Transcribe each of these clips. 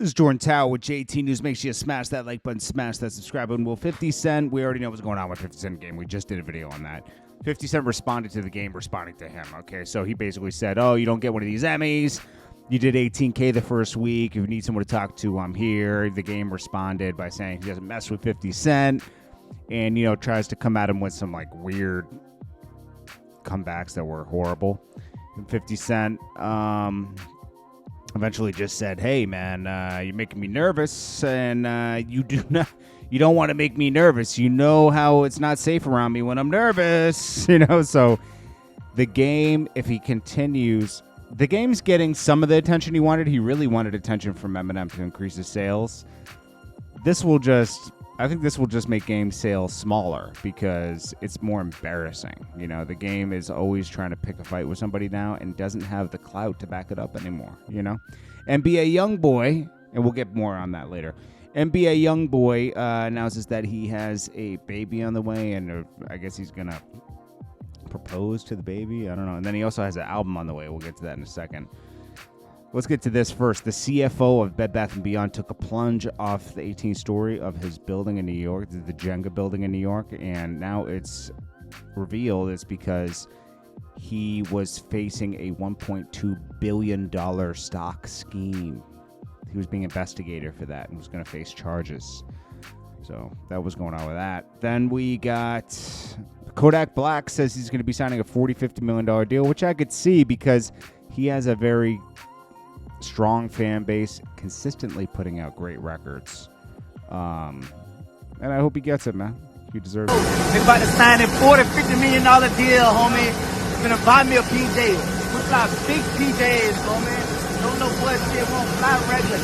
This is JordanTower with JT News. Make sure you smash that like button, smash that subscribe button. Well, 50 Cent, we already know what's going on with 50 Cent game. We just did a video on that. 50 Cent responded to the game, responding to him. Okay, so he basically said, oh, you don't get one of these Emmys. You did $18K the first week. If you need someone to talk to, I'm here. The game responded by saying he doesn't mess with 50 Cent and, you know, tries to come at him with some, like, weird comebacks that were horrible. And 50 Cent, eventually just said, hey, man, you're making me nervous, and you don't want to make me nervous. You know how it's not safe around me when I'm nervous, you know? So the game, if he continues, the game's getting some of the attention he wanted. He really wanted attention from Eminem to increase his sales. I think this will just make game sales smaller because it's more embarrassing. You know, the game is always trying to pick a fight with somebody now and doesn't have the clout to back it up anymore, you know? NBA Youngboy, and we'll get more on that later. NBA Youngboy announces that he has a baby on the way, and I guess he's going to propose to the baby. I don't know. And then he also has an album on the way. We'll get to that in a second. Let's get to this first. The CFO of Bed Bath & Beyond took a plunge off the 18th story of his building in New York, the Jenga building in New York, and now it's revealed it's because he was facing a $1.2 billion stock scheme. He was being investigated for that and was going to face charges. So that was going on with that. Then we got Kodak Black says he's going to be signing a $40-50 million deal, which I could see because he has a very strong fan base, consistently putting out great records. And I hope he gets it, man. He deserves it. They about to sign a $40-50 million deal, homie. Gonna buy me a PJ. We fly big PJs, homie. Don't know what shit, won't fly regular.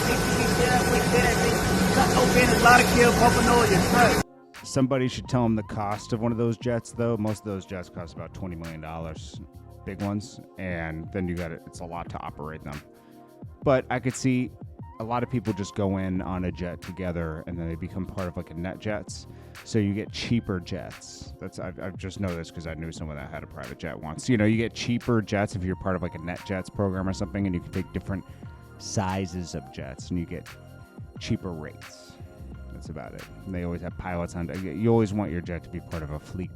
Cut open a lot of kill, pumping oil your truck. Somebody should tell him the cost of one of those jets, though. Most of those jets cost about $20 million, big ones, and then it's a lot to operate them. But I could see a lot of people just go in on a jet together, and then they become part of like a NetJets. So you get cheaper jets. I've just know this because I knew someone that had a private jet once. You know, you get cheaper jets if you're part of like a NetJets program or something, and you can take different sizes of jets, and you get cheaper rates. That's about it. And they always have pilots on. You always want your jet to be part of a fleet.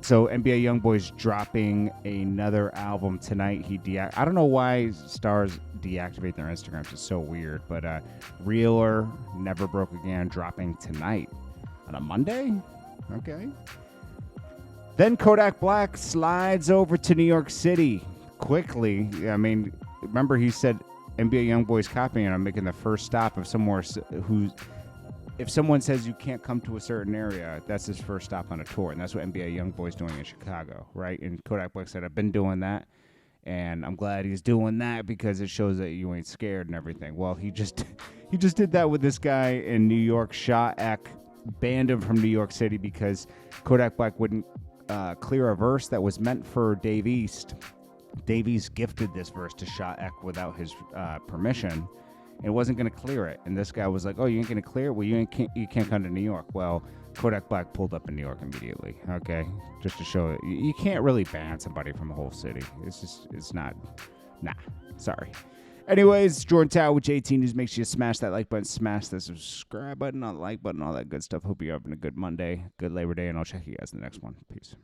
So NBA Youngboy's dropping another album tonight. I don't know why stars deactivate their Instagrams. It's so weird. But Realer, Never Broke Again, dropping tonight on a Monday. Okay. Then Kodak Black slides over to New York City quickly. I mean, remember he said NBA Youngboy's copying, and I'm making the first stop of somewhere if someone says you can't come to a certain area, that's his first stop on a tour. And that's what NBA Youngboy's doing in Chicago, right? And Kodak Black said, I've been doing that, and I'm glad he's doing that because it shows that you ain't scared and everything. Well, he just did that with this guy in New York. Shah Ek banned him from New York City because Kodak Black wouldn't clear a verse that was meant for Dave East. Dave East gifted this verse to Shah Ek without his permission. It wasn't going to clear it. And this guy was like, oh, you ain't going to clear it? Well, you can't come to New York. Well, Kodak Black pulled up in New York immediately, okay? Just to show it. You can't really ban somebody from a whole city. It's not. Nah, sorry. Anyways, JordanTower with JT News. Make sure you smash that like button, smash the subscribe button, on the like button, all that good stuff. Hope you're having a good Monday, good Labor Day, and I'll check you guys in the next one. Peace.